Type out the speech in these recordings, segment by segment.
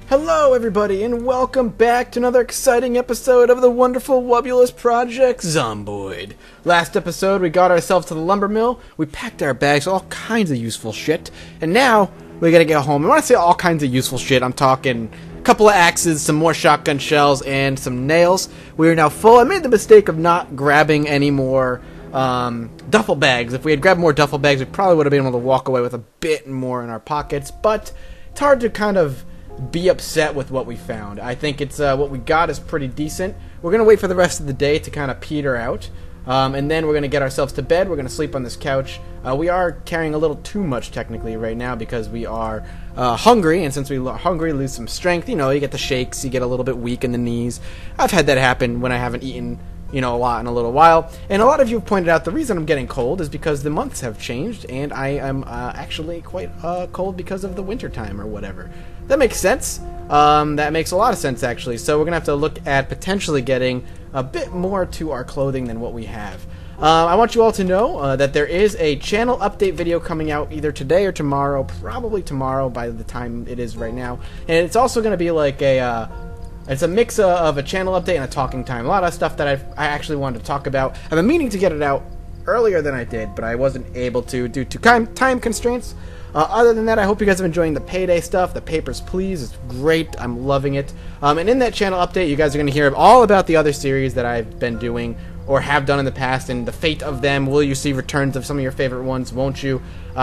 Hello everybody and welcome back to another exciting episode of the wonderful Wubulous Project Zomboid. Last episode we got ourselves to the lumber mill, we packed our bags, all kinds of useful shit, and now we gotta get home. And when I say all kinds of useful shit, I'm talking a couple of axes, some more shotgun shells, and some nails. We are now full. I made the mistake of not grabbing any more duffel bags. If we had grabbed more duffel bags, we probably would have been able to walk away with a bit more in our pockets, but it's hard to kind of be upset with what we found. I think it's what we got is pretty decent. We're going to wait for the rest of the day to kind of peter out, and then we're going to get ourselves to bed. We're going to sleep on this couch. We are carrying a little too much technically right now because we are hungry, and since we are hungry, lose some strength. You know, you get the shakes, you get a little bit weak in the knees. I've had that happen when I haven't eaten a lot in a little while. And a lot of you have pointed out the reason I'm getting cold is because the months have changed, and I am actually quite cold because of the winter time or whatever. That makes sense. That makes a lot of sense, actually. So we're going to have to look at potentially getting a bit more to our clothing than what we have. I want you all to know that there is a channel update video coming out either today or tomorrow, probably tomorrow by the time it is right now. And it's also going to be like it's a mix of a channel update and a talking time. A lot of stuff that I actually wanted to talk about. I've been meaning to get it out earlier than I did, but I wasn't able to due to time constraints. Other than that, I hope you guys are enjoying the payday stuff. The Papers, Please. It's great. I'm loving it. And in that channel update, you guys are going to hear all about the other series that I've been doing or have done in the past and the fate of them. Will you see returns of some of your favorite ones? Won't you?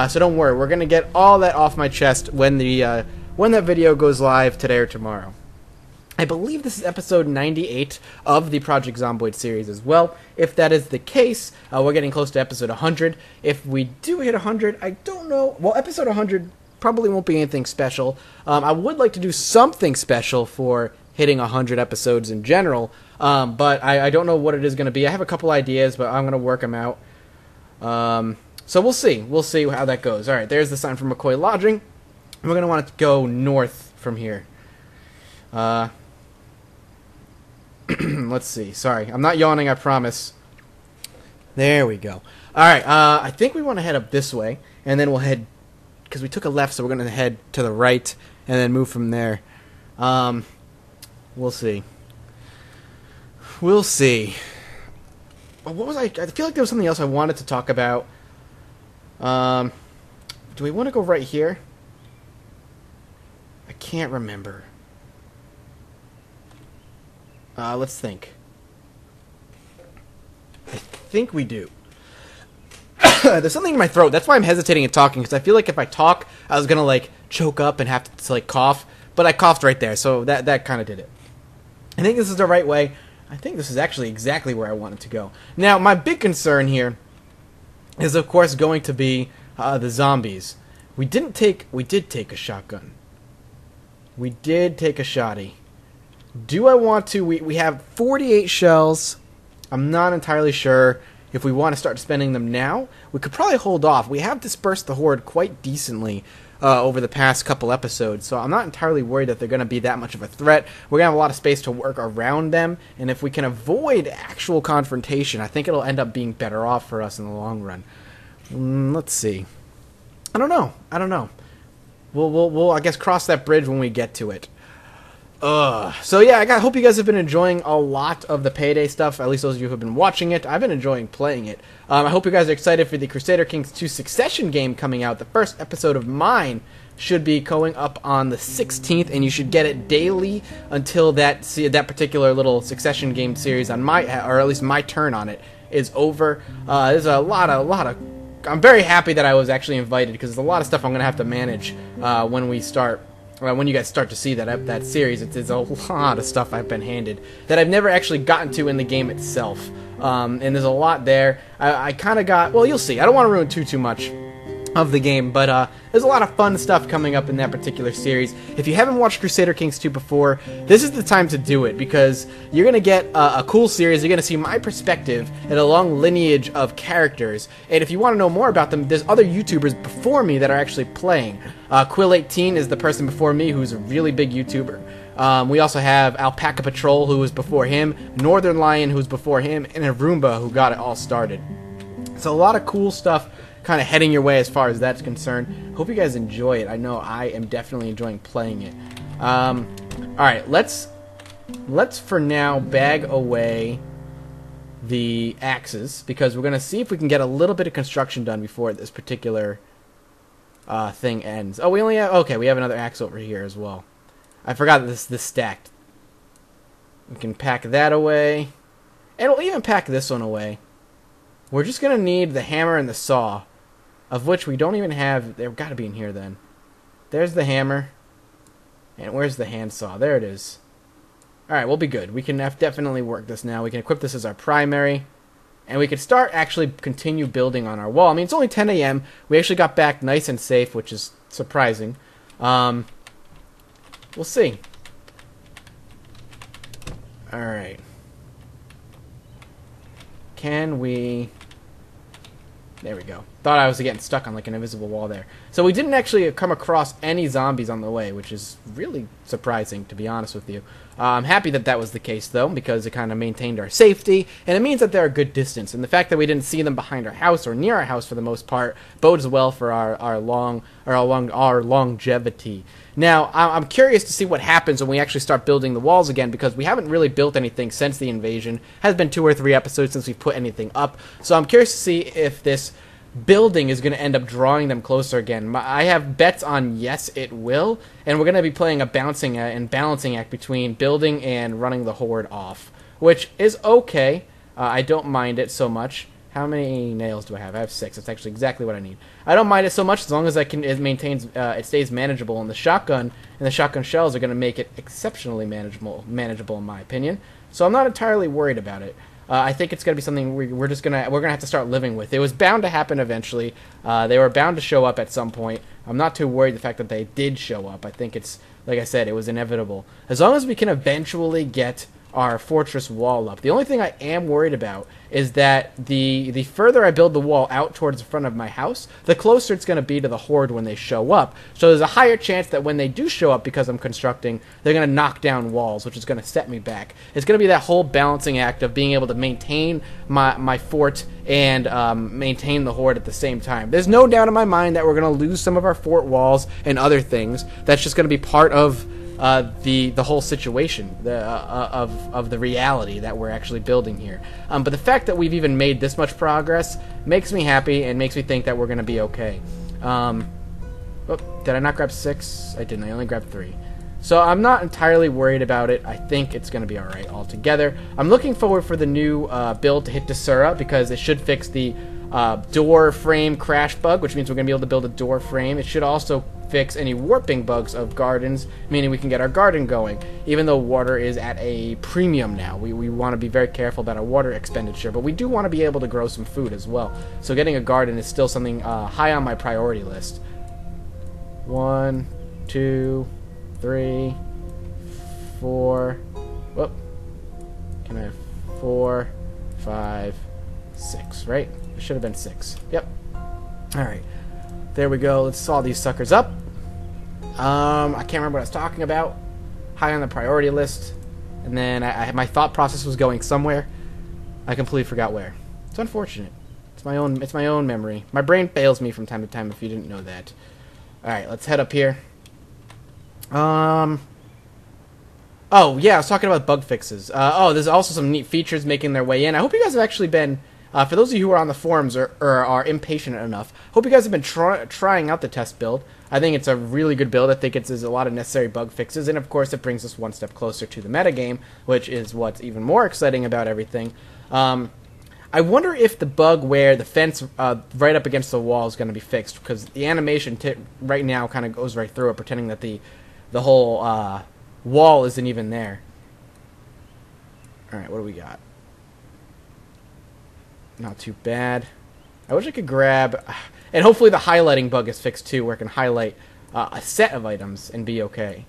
So don't worry. We're going to get all that off my chest when that video goes live today or tomorrow. I believe this is episode 98 of the Project Zomboid series as well. If that is the case, we're getting close to episode 100. If we do hit 100, I don't know. Well, episode 100 probably won't be anything special. I would like to do something special for hitting 100 episodes in general, but I don't know what it is going to be. I have a couple ideas, but I'm going to work them out. So we'll see. We'll see how that goes. All right, there's the sign for McCoy Lodging. We're going to want to go north from here. Let's see. Sorry, I'm not yawning, I promise. There we go. Alright, I think we want to head up this way, and then we'll head, because we took a left, so we're going to head to the right, and then move from there. We'll see. We'll see. What was I feel like there was something else I wanted to talk about. Do we want to go right here? I can't remember. Let's think. I think we do. There's something in my throat. That's why I'm hesitating and talking, because I feel like if I talk, I was gonna like choke up and have to like cough. But I coughed right there, so that kind of did it. I think this is the right way. I think this is actually exactly where I wanted to go. Now, my big concern here is, of course, going to be the zombies. We did take a shotgun. We did take a shotty. Do I want to? We have 48 shells. I'm not entirely sure if we want to start spending them now. We could probably hold off. We have dispersed the horde quite decently over the past couple episodes, so I'm not entirely worried that they're going to be that much of a threat. We're going to have a lot of space to work around them, and if we can avoid actual confrontation, I think it'll end up being better off for us in the long run. Let's see. I don't know. We'll I guess cross that bridge when we get to it. So yeah, I hope you guys have been enjoying a lot of the Payday stuff, at least those of you who have been watching it. I've been enjoying playing it. I hope you guys are excited for the Crusader Kings 2 Succession game coming out. The first episode of mine should be going up on the 16th, and you should get it daily until that particular little Succession game series on or at least my turn on it, is over. There's a lot of I'm very happy that I was actually invited, because there's a lot of stuff I'm going to have to manage when we start. When you guys start to see that series, it's a lot of stuff I've been handed that I've never actually gotten to in the game itself. And there's a lot there. I kind of got... Well, you'll see. I don't want to ruin too much of the game, but there's a lot of fun stuff coming up in that particular series. If you haven't watched Crusader Kings 2 before, this is the time to do it, because you're going to get a cool series. You're going to see my perspective and a long lineage of characters, and if you want to know more about them, there's other YouTubers before me that are actually playing. Quill18 is the person before me who's a really big YouTuber. We also have Alpaca Patrol, who was before him, Northern Lion, who's before him, and Arumba, who got it all started. So a lot of cool stuff kind of heading your way as far as that's concerned. Hope you guys enjoy it. I know I am definitely enjoying playing it. Alright, let's for now bag away the axes, because we're going to see if we can get a little bit of construction done before this particular thing ends. Oh, we only have... Okay, we have another axe over here as well. I forgot that this stacked. We can pack that away. And we'll even pack this one away. We're just going to need the hammer and the saw, of which we don't even have... They've got to be in here then. There's the hammer. And where's the handsaw? There it is. Alright, we'll be good. We can definitely work this now. We can equip this as our primary. And we can start actually continue building on our wall. I mean, it's only 10 a.m. We actually got back nice and safe, which is surprising. We'll see. Alright. Can we... There we go. Thought I was getting stuck on like an invisible wall there. So we didn't actually come across any zombies on the way, which is really surprising, to be honest with you. I'm happy that that was the case, though, because it kind of maintained our safety, and it means that they're a good distance. And the fact that we didn't see them behind our house or near our house for the most part bodes well for our longevity. Now, I'm curious to see what happens when we actually start building the walls again, because we haven't really built anything since the invasion. It has been 2 or 3 episodes since we've put anything up. So I'm curious to see if this building is going to end up drawing them closer again. I have bets on yes, it will, and we're going to be playing a balancing act between building and running the horde off, which is okay. I don't mind it so much. How many nails do I have? I have 6. That's actually exactly what I need. I don't mind it so much as long as it stays manageable, and the shotgun and the shotgun shells are going to make it exceptionally manageable in my opinion. So I'm not entirely worried about it. I think it's going to be something we're gonna have to start living with. It was bound to happen eventually. They were bound to show up at some point. I'm not too worried the fact that they did show up. I think it's, like I said, it was inevitable. As long as we can eventually get our fortress wall up. The only thing I am worried about is that the further I build the wall out towards the front of my house, the closer it's going to be to the horde when they show up. So there's a higher chance that when they do show up, because I'm constructing, they're going to knock down walls, which is going to set me back. It's going to be that whole balancing act of being able to maintain my fort and maintain the horde at the same time. There's no doubt in my mind that we're going to lose some of our fort walls and other things. That's just going to be part of the whole situation of the reality that we're actually building here. But the fact that we've even made this much progress makes me happy and makes me think that we're going to be okay. Oh, did I not grab 6? I didn't. I only grabbed 3. So I'm not entirely worried about it. I think it's going to be alright altogether. I'm looking forward for the new build to hit Desura, because it should fix the door frame crash bug, which means we're going to be able to build a door frame. It should also fix any warping bugs of gardens, meaning we can get our garden going, even though water is at a premium now. We want to be very careful about our water expenditure, but we do want to be able to grow some food as well. So getting a garden is still something high on my priority list. 1, 2, 3, 4. Whoop. Can I have 4, 5, 6, right? It should have been 6. Yep. Alright. There we go. Let's saw these suckers up. I can't remember what I was talking about. High on the priority list. And then my thought process was going somewhere. I completely forgot where. It's unfortunate. It's my own memory. My brain fails me from time to time, if you didn't know that. Alright, let's head up here. Oh, yeah, I was talking about bug fixes. There's also some neat features making their way in. I hope you guys have actually been... for those of you who are on the forums or are impatient enough, hope you guys have been trying out the test build. I think it's a really good build. I think there's a lot of necessary bug fixes, and of course it brings us one step closer to the metagame, which is what's even more exciting about everything. I wonder if the bug where the fence right up against the wall is going to be fixed, because the animation right now kind of goes right through it, pretending that the whole wall isn't even there. Alright, what do we got? Not too bad. I wish I could grab... And hopefully the highlighting bug is fixed too, where I can highlight a set of items and be okay.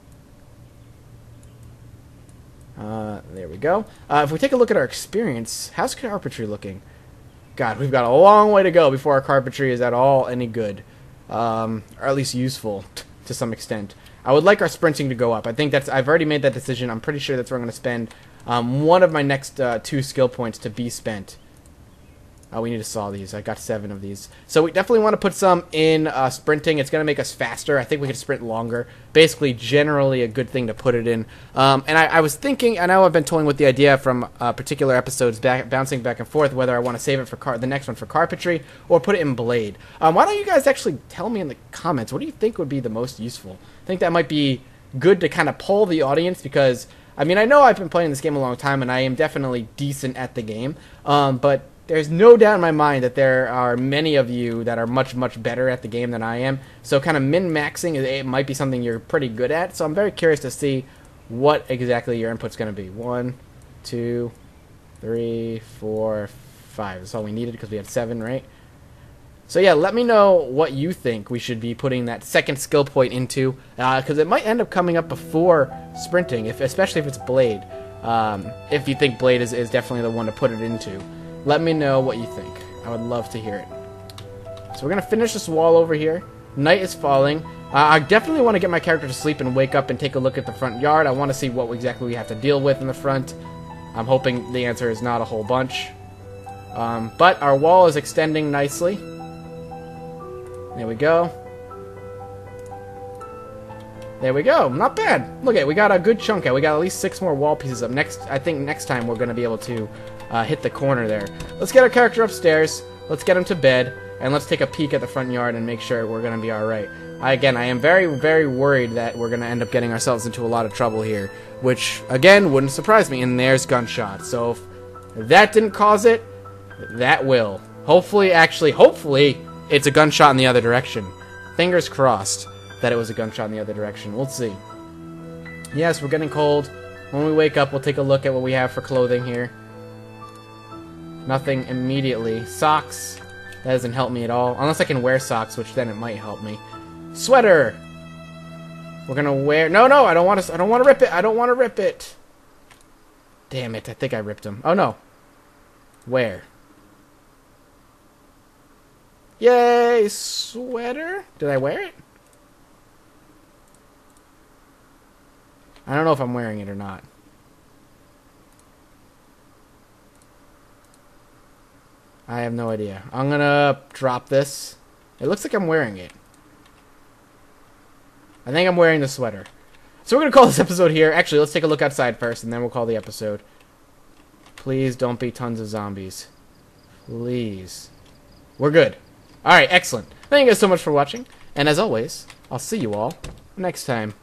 There we go. If we take a look at our experience, how's carpentry looking? God, we've got a long way to go before our carpentry is at all any good. Or at least useful to some extent. I would like our sprinting to go up. I think I've already made that decision. I'm pretty sure that's where I'm going to spend one of my next 2 skill points to be spent. We need to saw these. I got 7 of these. So we definitely want to put some in sprinting. It's going to make us faster. I think we can sprint longer. Basically, generally a good thing to put it in. And I was thinking, I know I've been toying with the idea from particular episodes, bouncing back and forth, whether I want to save it for the next one for carpentry or put it in blade. Why don't you guys actually tell me in the comments, what do you think would be the most useful? I think that might be good to kind of poll the audience because, I mean, I know I've been playing this game a long time and I am definitely decent at the game, but there's no doubt in my mind that there are many of you that are much, much better at the game than I am. So kind of min-maxing, it might be something you're pretty good at. So I'm very curious to see what exactly your input's going to be. 1, 2, 3, 4, 5. That's all we needed because we had 7, right? So yeah, let me know what you think we should be putting that second skill point into, because it might end up coming up before sprinting, especially if it's blade. If you think blade is definitely the one to put it into. Let me know what you think. I would love to hear it. So we're going to finish this wall over here. Night is falling. I definitely want to get my character to sleep and wake up and take a look at the front yard. I want to see what exactly we have to deal with in the front. I'm hoping the answer is not a whole bunch. But our wall is extending nicely. There we go. There we go. Not bad. Look at it. We got a good chunk out. We got at least 6 more wall pieces up. I think next time we're going to be able to hit the corner there. Let's get our character upstairs. Let's get him to bed. And let's take a peek at the front yard and make sure we're going to be alright. Again, I am very, very worried that we're going to end up getting ourselves into a lot of trouble here. Which, again, wouldn't surprise me. And there's gunshots. So if that didn't cause it, that will. Hopefully, it's a gunshot in the other direction. Fingers crossed that it was a gunshot in the other direction. We'll see. Yes, we're getting cold. When we wake up, we'll take a look at what we have for clothing here. Nothing immediately. Socks. That doesn't help me at all. Unless I can wear socks, which then it might help me. Sweater! We're gonna wear... No, I don't want to rip it. I don't want to rip it. Damn it. I think I ripped him. Oh, no. Where? Yay! Sweater? Did I wear it? I don't know if I'm wearing it or not. I have no idea. I'm gonna drop this. It looks like I'm wearing it. I think I'm wearing the sweater. So we're gonna call this episode here. Actually, let's take a look outside first, and then we'll call the episode. Please don't be tons of zombies. Please. We're good. Alright, excellent. Thank you guys so much for watching. And as always, I'll see you all next time.